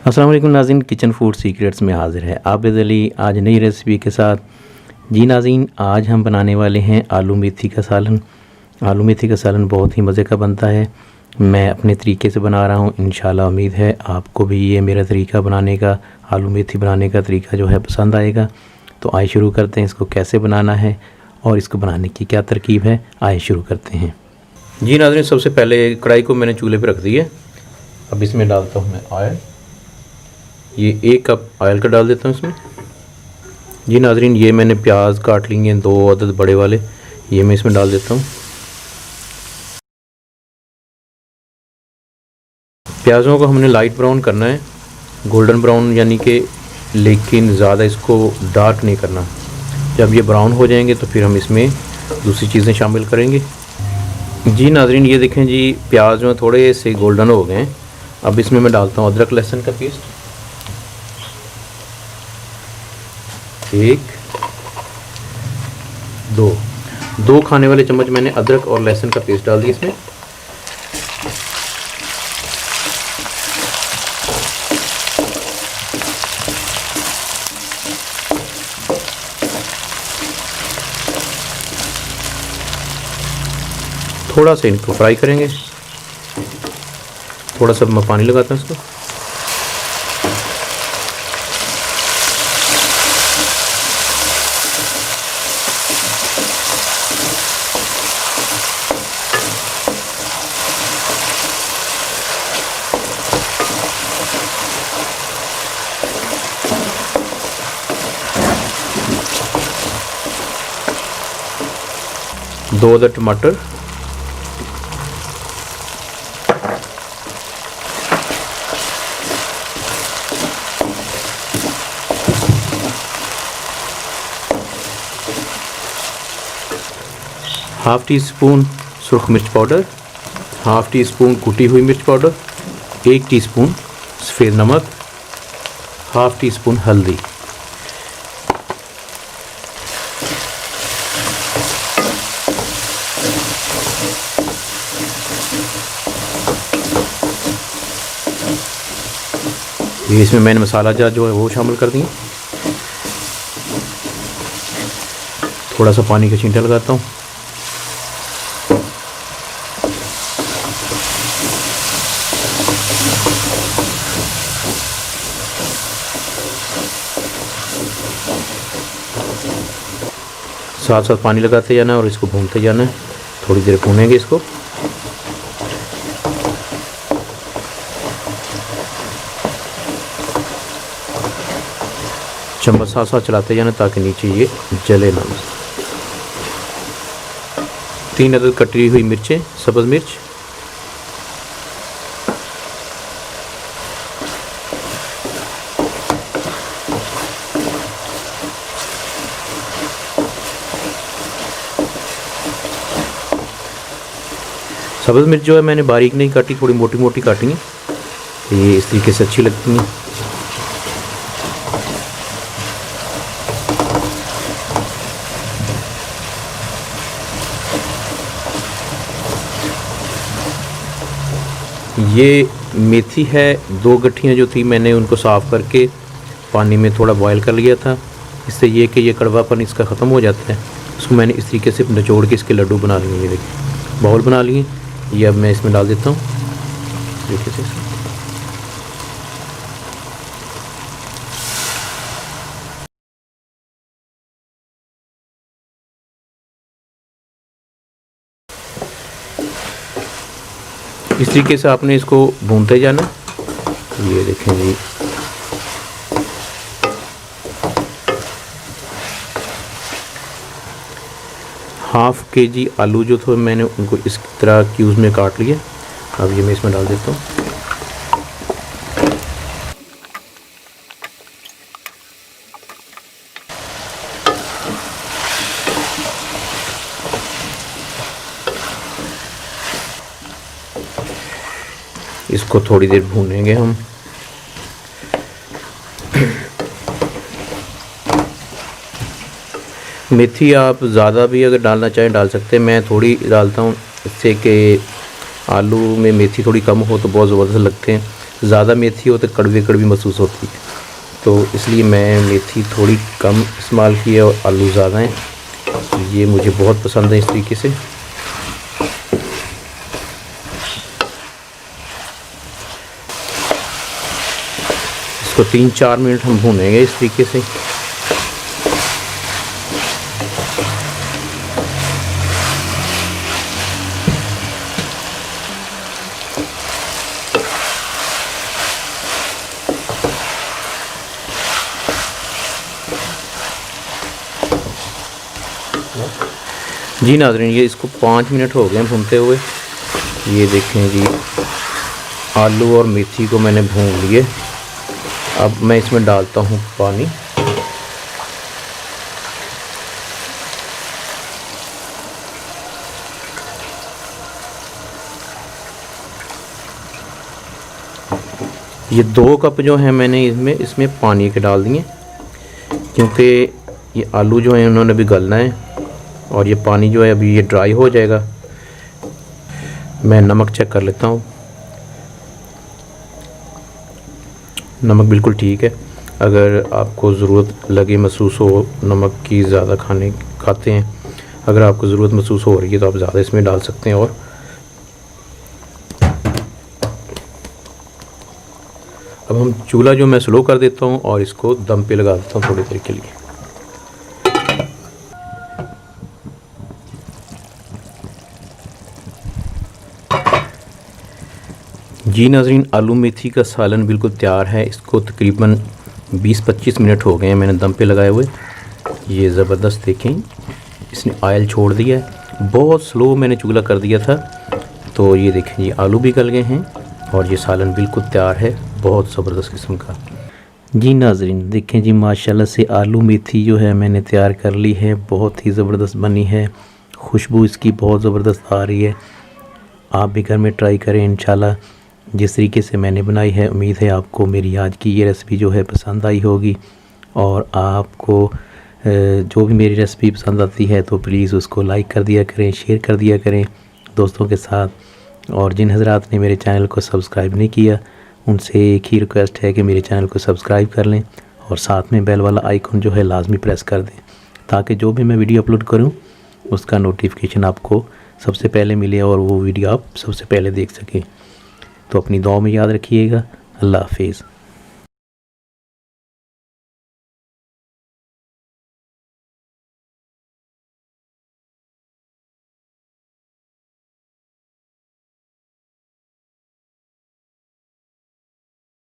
अस्सलाम वालेकुम नाज़रीन, किचन फूड सीक्रेट्स में हाज़िर है आबिद अली आज नई रेसिपी के साथ। जी नाज़रीन, आज हम बनाने वाले हैं आलू मेथी का सालन। आलू मेथी का सालन बहुत ही मज़े का बनता है। मैं अपने तरीके से बना रहा हूँ, इंशाल्लाह उम्मीद है आपको भी ये मेरा तरीका बनाने का, आलू मेथी बनाने का तरीका जो है पसंद आएगा। तो आइए शुरू करते हैं, इसको कैसे बनाना है और इसको बनाने की क्या तरकीब है, आइए शुरू करते हैं। जी नाज़रीन, सबसे पहले कढ़ाई को मैंने चूल्हे पर रख दी है। अब इसमें डालता हूँ मैं ऑयल। ये 1 कप ऑयल का डाल देता हूँ इसमें। जी नाज़रीन, ये मैंने प्याज काट लिए 2 अदद बड़े वाले, ये मैं इसमें डाल देता हूँ। प्याज़ों को हमने लाइट ब्राउन करना है, गोल्डन ब्राउन यानी कि, लेकिन ज़्यादा इसको डार्क नहीं करना। जब ये ब्राउन हो जाएंगे तो फिर हम इसमें दूसरी चीज़ें शामिल करेंगे। जी नाज़रीन, ये देखें जी, प्याज में थोड़े से गोल्डन हो गए हैं। अब इसमें मैं डालता हूँ अदरक लहसुन का पेस्ट, 1 2 खाने वाले चम्मच मैंने अदरक और लहसुन का पेस्ट डाल दिया इसमें। थोड़ा सा इनको फ्राई करेंगे, थोड़ा सा मैं पानी लगाता हूँ इसको। दो अदर टमाटर, हाफ़ टी स्पून सुरख मिर्च पाउडर, हाफ़ टी स्पून कुटी हुई मिर्च पाउडर, 1 टीस्पून सफ़ेद नमक, हाफ़ टी स्पून हल्दी। ये इसमें मैंने मसाला जार जो है वो शामिल कर दिए। थोड़ा सा पानी का छींटा लगाता हूँ। साथ साथ पानी लगाते जाना है और इसको भूनते जाना है। थोड़ी देर भूनेंगे इसको। चम्मच साथ साथ चलाते जाना ताकि नीचे ये जले ना। 3 अदद कटी हुई मिर्चें, सब्ज़ मिर्च, सब्ज़ मिर्च जो है मैंने बारीक नहीं काटी, थोड़ी मोटी मोटी काटी है, ये इस तरीके से अच्छी लगती हैं। ये मेथी है, 2 गट्ठियाँ जो थी मैंने उनको साफ़ करके पानी में थोड़ा बॉयल कर लिया था। इससे ये कि ये कड़वापन इसका ख़त्म हो जाता है। इसको मैंने इस तरीके से निचोड़ के इसके लड्डू बना लिए। ये देखिए बाउल बना लिए। ये अब मैं इसमें डाल देता हूँ तरीके से। इस तरीके से आपने इसको भूनते जाना। ये देखें जी, हाफ़ केजी आलू जो थे मैंने उनको इस तरह क्यूब्स में काट लिया। अब ये मैं इसमें डाल देता हूँ। इसको थोड़ी देर भूनेंगे हम। मेथी आप ज़्यादा भी अगर डालना चाहें डाल सकते हैं, मैं थोड़ी डालता हूँ इससे कि आलू में मेथी थोड़ी कम हो तो बहुत ज़बरदस्त लगते हैं। ज़्यादा मेथी हो तो कड़वी कड़वी महसूस होती है, तो इसलिए मैं मेथी थोड़ी कम इस्तेमाल की है और आलू ज़्यादा हैं। ये मुझे बहुत पसंद है इस तरीके से। इसको 3-4 मिनट हम भूनेंगे इस तरीके से। जी नाज़रीन, ये इसको 5 मिनट हो गए भूनते हुए। ये देखें जी, आलू और मेथी को मैंने भून लिए। अब मैं इसमें डालता हूँ पानी। ये 2 कप जो है मैंने इसमें पानी के डाल दिए, क्योंकि ये आलू जो है उन्होंने भी गलना है और ये पानी जो है अभी ये ड्राई हो जाएगा। मैं नमक चेक कर लेता हूँ। नमक बिल्कुल ठीक है। अगर आपको ज़रूरत लगे, महसूस हो नमक की ज़्यादा खाते हैं, अगर आपको ज़रूरत महसूस हो रही है तो आप ज़्यादा इसमें डाल सकते हैं। और अब हम चूल्हा जो मैं स्लो कर देता हूँ और इसको दम पे लगा देता हूँ थोड़ी देर के लिए। जी नाज़रीन, आलू मेथी का सालन बिल्कुल तैयार है। इसको तकरीबन 20-25 मिनट हो गए हैं मैंने दम पे लगाए हुए। ये ज़बरदस्त देखें, इसने ऑयल छोड़ दिया है। बहुत स्लो मैंने चूल्हा कर दिया था, तो ये देखें, ये आलू भी गल गए हैं और ये सालन बिल्कुल तैयार है, बहुत ज़बरदस्त किस्म का। जी नाज़रीन देखें जी, माशाल्लाह से आलू मेथी जो है मैंने तैयार कर ली है। बहुत ही ज़बरदस्त बनी है, खुशबू इसकी बहुत ज़बरदस्त आ रही है। आप भी घर में ट्राई करें इंशाल्लाह जिस तरीके से मैंने बनाई है। उम्मीद है आपको मेरी आज की ये रेसिपी जो है पसंद आई होगी, और आपको जो भी मेरी रेसिपी पसंद आती है तो प्लीज़ उसको लाइक कर दिया करें, शेयर कर दिया करें दोस्तों के साथ। और जिन हज़रात ने मेरे चैनल को सब्सक्राइब नहीं किया, उनसे एक ही रिक्वेस्ट है कि मेरे चैनल को सब्सक्राइब कर लें और साथ में बेल वाला आइकन जो है लाजमी प्रेस कर दें, ताकि जो भी मैं वीडियो अपलोड करूँ उसका नोटिफिकेशन आपको सबसे पहले मिले और वो वीडियो आप सबसे पहले देख सकें। तो अपनी दुआ में याद रखिएगा। अल्लाह हाफिज़।